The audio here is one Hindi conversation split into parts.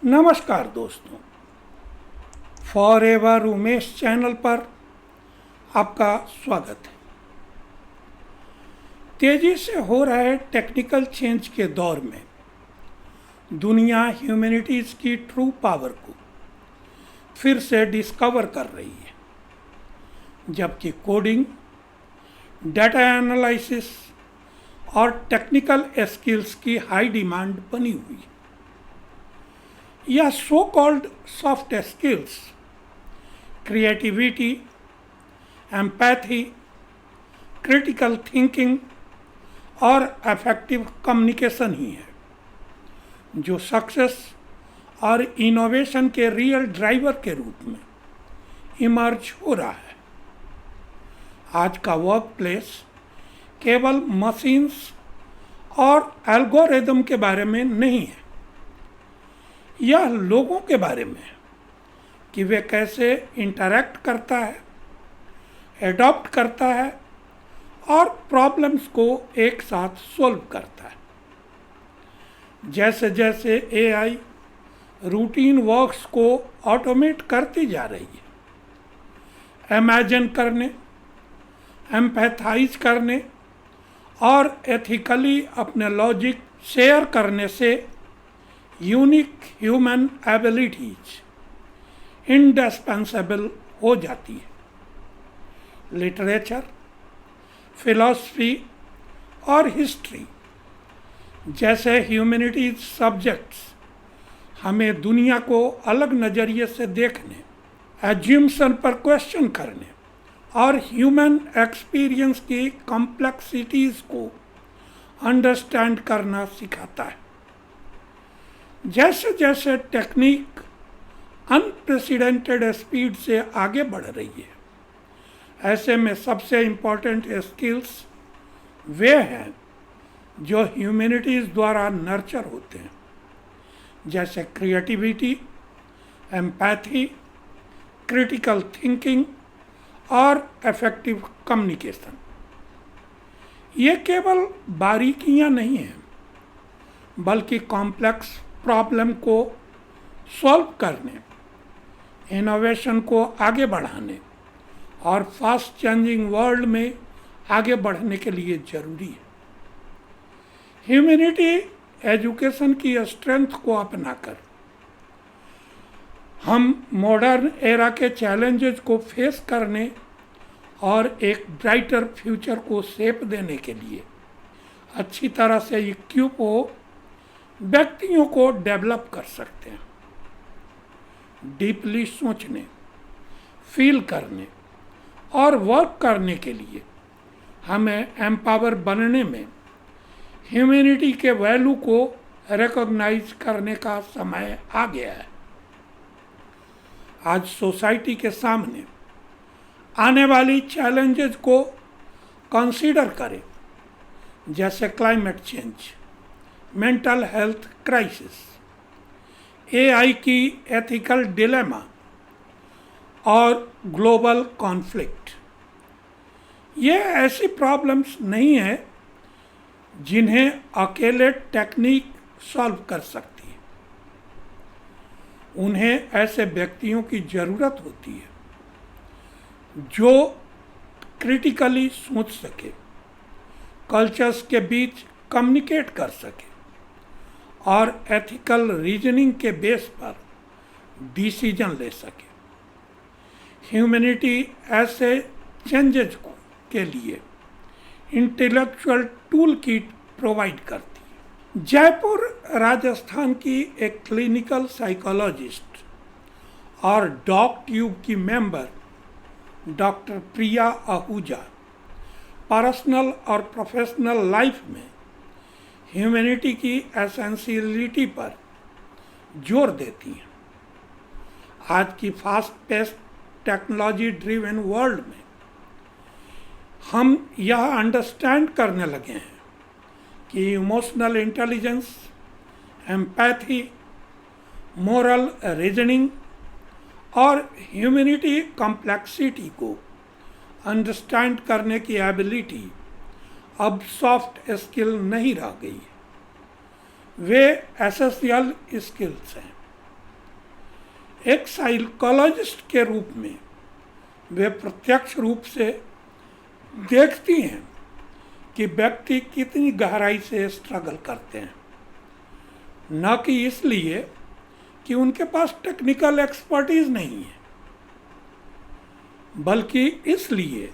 नमस्कार दोस्तों, फॉरएवर उमेश चैनल पर आपका स्वागत है। तेजी से हो रहे टेक्निकल चेंज के दौर में दुनिया ह्यूमैनिटीज़ की ट्रू पावर को फिर से डिस्कवर कर रही है, जबकि कोडिंग, डाटा एनालिसिस और टेक्निकल स्किल्स की हाई डिमांड बनी हुई है। यह so called soft skills creativity, empathy, critical thinking और इफेक्टिव कम्युनिकेशन ही है जो सक्सेस और इनोवेशन के रियल ड्राइवर के रूप में इमर्ज हो रहा है। आज का वर्क प्लेस केवल मशीन्स और एल्गोरिदम के बारे में नहीं है, यह लोगों के बारे में है कि वे कैसे इंटरैक्ट करता है, एडॉप्ट करता है और प्रॉब्लम्स को एक साथ सॉल्व करता है। जैसे जैसे एआई रूटीन वर्क्स को ऑटोमेट करती जा रही है, इमेजिन करने, एम्पैथाइज करने और एथिकली अपने लॉजिक शेयर करने से यूनिक ह्यूमन एबिलिटीज इंडिस्पेंसेबल हो जाती है। लिटरेचर, फिलॉसफी और हिस्ट्री जैसे ह्यूमैनिटीज सब्जेक्ट्स हमें दुनिया को अलग नज़रिए से देखने, एज्यूम्सन पर क्वेश्चन करने और ह्यूमन एक्सपीरियंस की कॉम्प्लेक्सिटीज़ को अंडरस्टैंड करना सिखाता है। जैसे जैसे टेक्निक अनप्रेसिडेंटेड स्पीड से आगे बढ़ रही है, ऐसे में सबसे इम्पोर्टेंट स्किल्स वे हैं जो ह्यूमैनिटीज़ द्वारा नर्चर होते हैं, जैसे क्रिएटिविटी, एम्पैथी, क्रिटिकल थिंकिंग और इफेक्टिव कम्युनिकेशन। ये केवल बारीकियां नहीं हैं, बल्कि कॉम्प्लेक्स प्रॉब्लम को सॉल्व करने, इनोवेशन को आगे बढ़ाने और फास्ट चेंजिंग वर्ल्ड में आगे बढ़ने के लिए ज़रूरी है। ह्यूमैनिटी एजुकेशन की स्ट्रेंथ को अपनाकर हम मॉडर्न एरा के चैलेंजेस को फेस करने और एक ब्राइटर फ्यूचर को शेप देने के लिए अच्छी तरह से इक्विप हो व्यक्तियों को डेवलप कर सकते हैं। डीपली सोचने, फील करने और वर्क करने के लिए हमें एम्पावर बनने में ह्यूमैनिटी के वैल्यू को रिकॉग्नाइज करने का समय आ गया है। आज सोसाइटी के सामने आने वाली चैलेंजेस को कंसीडर करें, जैसे climate change, mental health crisis, AI की एथिकल डिलेमा और ग्लोबल कॉन्फ्लिक्ट। ये ऐसी प्रॉब्लम्स नहीं है जिन्हें अकेले टेक्निक सॉल्व कर सकती है। उन्हें ऐसे व्यक्तियों की ज़रूरत होती है जो क्रिटिकली सोच सके, कल्चर्स के बीच कम्युनिकेट कर सके और एथिकल रीजनिंग के बेस पर डिसीजन ले सके। ह्यूमैनिटी ऐसे चेंजेस के लिए इंटेलेक्चुअल टूल किट प्रोवाइड करती है। जयपुर राजस्थान की एक क्लिनिकल साइकोलॉजिस्ट और डॉक ट्यूब की मेंबर डॉक्टर प्रिया आहूजा पर्सनल और प्रोफेशनल लाइफ में ह्यूमैनिटी की एसेंशियलिटी पर जोर देती हैं। आज की fast paced technology driven world में हम यह अंडरस्टैंड करने लगे हैं कि emotional intelligence, empathy, moral reasoning और ह्यूमैनिटी कॉम्प्लेक्सिटी को अंडरस्टैंड करने की एबिलिटी अब सॉफ्ट स्किल नहीं रह गई है, वे एसेंशियल स्किल्स हैं। एक साइकोलॉजिस्ट के रूप में वे प्रत्यक्ष रूप से देखती हैं कि व्यक्ति कितनी गहराई से स्ट्रगल करते हैं, न कि इसलिए कि उनके पास टेक्निकल एक्सपर्टीज नहीं है, बल्कि इसलिए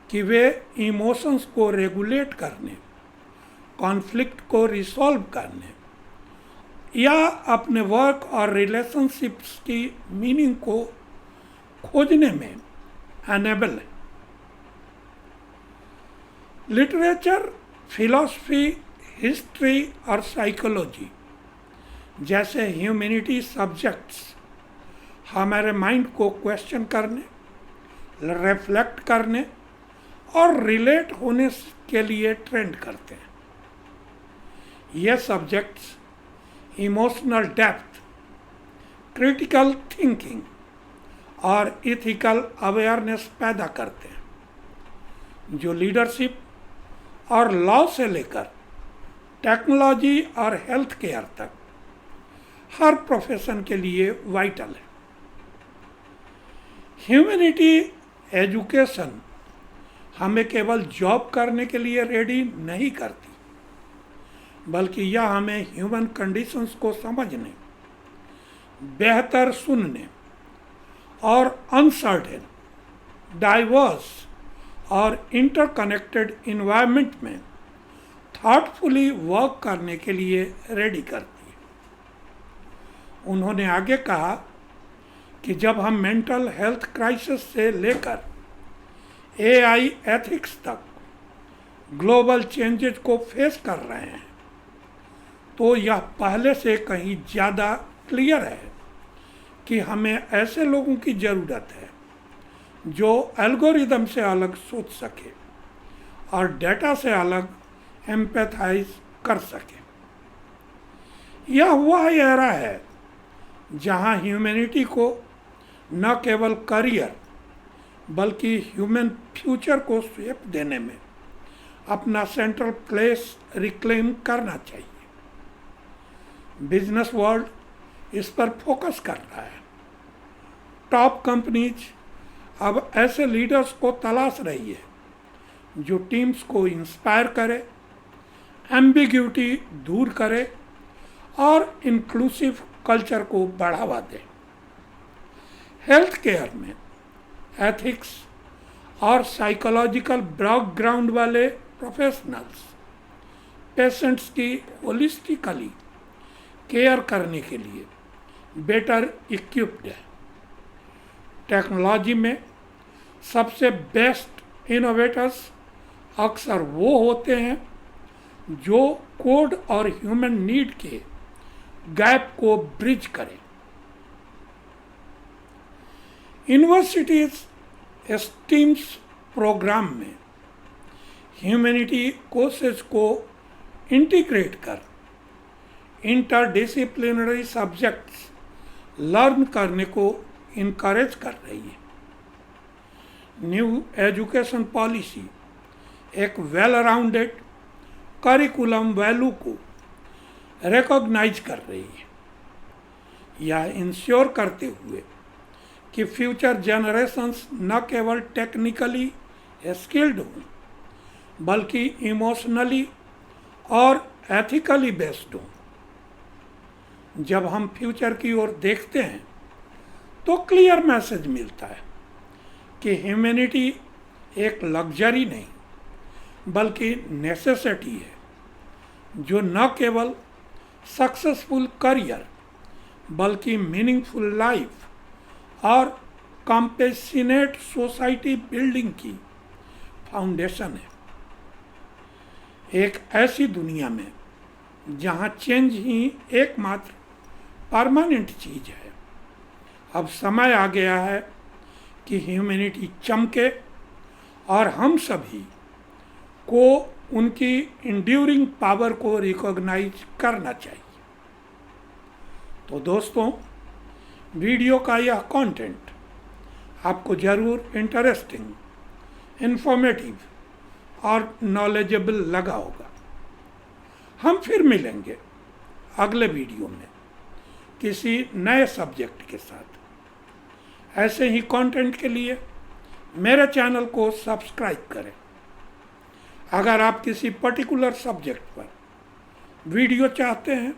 कि वे इमोशंस को रेगुलेट करने, कॉन्फ्लिक्ट को रिसॉल्व करने या अपने वर्क और रिलेशनशिप्स की मीनिंग को खोजने में एनेबल है। लिटरेचर, फिलॉसफी, हिस्ट्री और साइकोलॉजी जैसे ह्यूमैनिटी सब्जेक्ट्स हमारे माइंड को क्वेश्चन करने, रिफ्लेक्ट करने और रिलेट होने के लिए ट्रेंड करते हैं। ये subjects emotional depth, critical thinking और इथिकल अवेयरनेस पैदा करते हैं, जो लीडरशिप और लॉ से लेकर टेक्नोलॉजी और हेल्थ केयर तक हर प्रोफेशन के लिए वाइटल है। ह्यूमैनिटी एजुकेशन हमें केवल जॉब करने के लिए रेडी नहीं करती, बल्कि यह हमें ह्यूमन कंडीशंस को समझने, बेहतर सुनने और अनसर्टेन, डाइवर्स और इंटरकनेक्टेड इन्वायरमेंट में थॉटफुली वर्क करने के लिए रेडी करती है। उन्होंने आगे कहा कि जब हम मेंटल हेल्थ क्राइसिस से लेकर एआई एथिक्स तक ग्लोबल चेंजेस को फेस कर रहे हैं, तो यह पहले से कहीं ज़्यादा क्लियर है कि हमें ऐसे लोगों की ज़रूरत है जो एल्गोरिदम से अलग सोच सके और डेटा से अलग एम्पैथाइज कर सके। यह वह एरा है जहां ह्यूमैनिटी को न केवल करियर बल्कि ह्यूमन फ्यूचर को शेप देने में अपना सेंट्रल प्लेस रिक्लेम करना चाहिए। बिजनेस वर्ल्ड इस पर फोकस कर रहा है। टॉप कंपनीज अब ऐसे लीडर्स को तलाश रही है जो टीम्स को इंस्पायर करे, एम्बिग्यूटी दूर करे और इंक्लूसिव कल्चर को बढ़ावा दे। हेल्थ केयर में एथिक्स और साइकोलॉजिकल बैकग्राउंड वाले प्रोफेशनल्स पेशेंट्स की होलिस्टिकली केयर करने के लिए बेटर इक्विप्ड है। टेक्नोलॉजी में सबसे बेस्ट इनोवेटर्स अक्सर वो होते हैं जो कोड और ह्यूमन नीड के गैप को ब्रिज करें। यूनिवर्सिटीज स्टीम्स प्रोग्राम में ह्यूमैनिटी कोर्सेज को इंटीग्रेट कर इंटरडिसिप्लिनरी सब्जेक्ट्स लर्न करने को इनकरेज कर रही है। न्यू एजुकेशन पॉलिसी एक वेल राउंडेड करिकुलम वैल्यू को रिकॉग्नाइज कर रही है, यह इंश्योर करते हुए कि फ्यूचर जनरेशन्स न केवल टेक्निकली स्किल्ड हों बल्कि इमोशनली और एथिकली बेस्ड हों। जब हम फ्यूचर की ओर देखते हैं तो क्लियर मैसेज मिलता है कि ह्यूमैनिटी एक लग्जरी नहीं बल्कि नेसेसिटी है, जो न केवल सक्सेसफुल करियर बल्कि मीनिंगफुल लाइफ और कॉम्पेशनेट सोसाइटी बिल्डिंग की फाउंडेशन है। एक ऐसी दुनिया में जहां चेंज ही एकमात्र परमानेंट चीज है, अब समय आ गया है कि ह्यूमैनिटी चमके और हम सभी को उनकी इंड्यूरिंग पावर को रिकॉग्नाइज करना चाहिए। तो दोस्तों, वीडियो का यह कंटेंट आपको ज़रूर इंटरेस्टिंग, इंफॉर्मेटिव और नॉलेजेबल लगा होगा। हम फिर मिलेंगे अगले वीडियो में किसी नए सब्जेक्ट के साथ। ऐसे ही कंटेंट के लिए मेरे चैनल को सब्सक्राइब करें। अगर आप किसी पर्टिकुलर सब्जेक्ट पर वीडियो चाहते हैं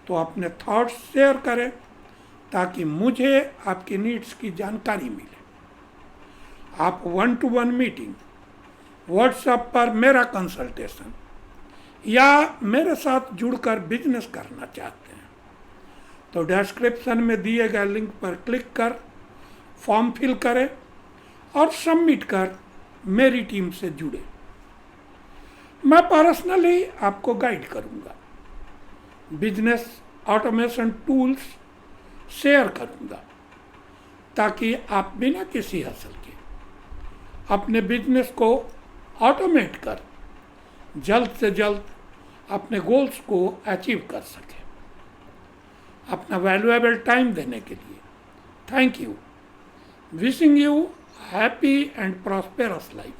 तो अपने थॉट्स शेयर करें ताकि मुझे आपकी नीड्स की जानकारी मिले। आप 1-to-1 मीटिंग, व्हाट्सएप पर मेरा कंसल्टेशन या मेरे साथ जुड़कर बिजनेस करना चाहते हैं तो डिस्क्रिप्शन में दिए गए लिंक पर क्लिक कर फॉर्म फिल करें और सबमिट कर मेरी टीम से जुड़े। मैं पर्सनली आपको गाइड करूंगा, बिजनेस ऑटोमेशन टूल्स शेयर करूंगा ताकि आप बिना किसी हसल के अपने बिजनेस को ऑटोमेट कर जल्द से जल्द अपने गोल्स को अचीव कर सकें। अपना वैल्यूएबल टाइम देने के लिए thank you. Wishing you happy and prosperous life.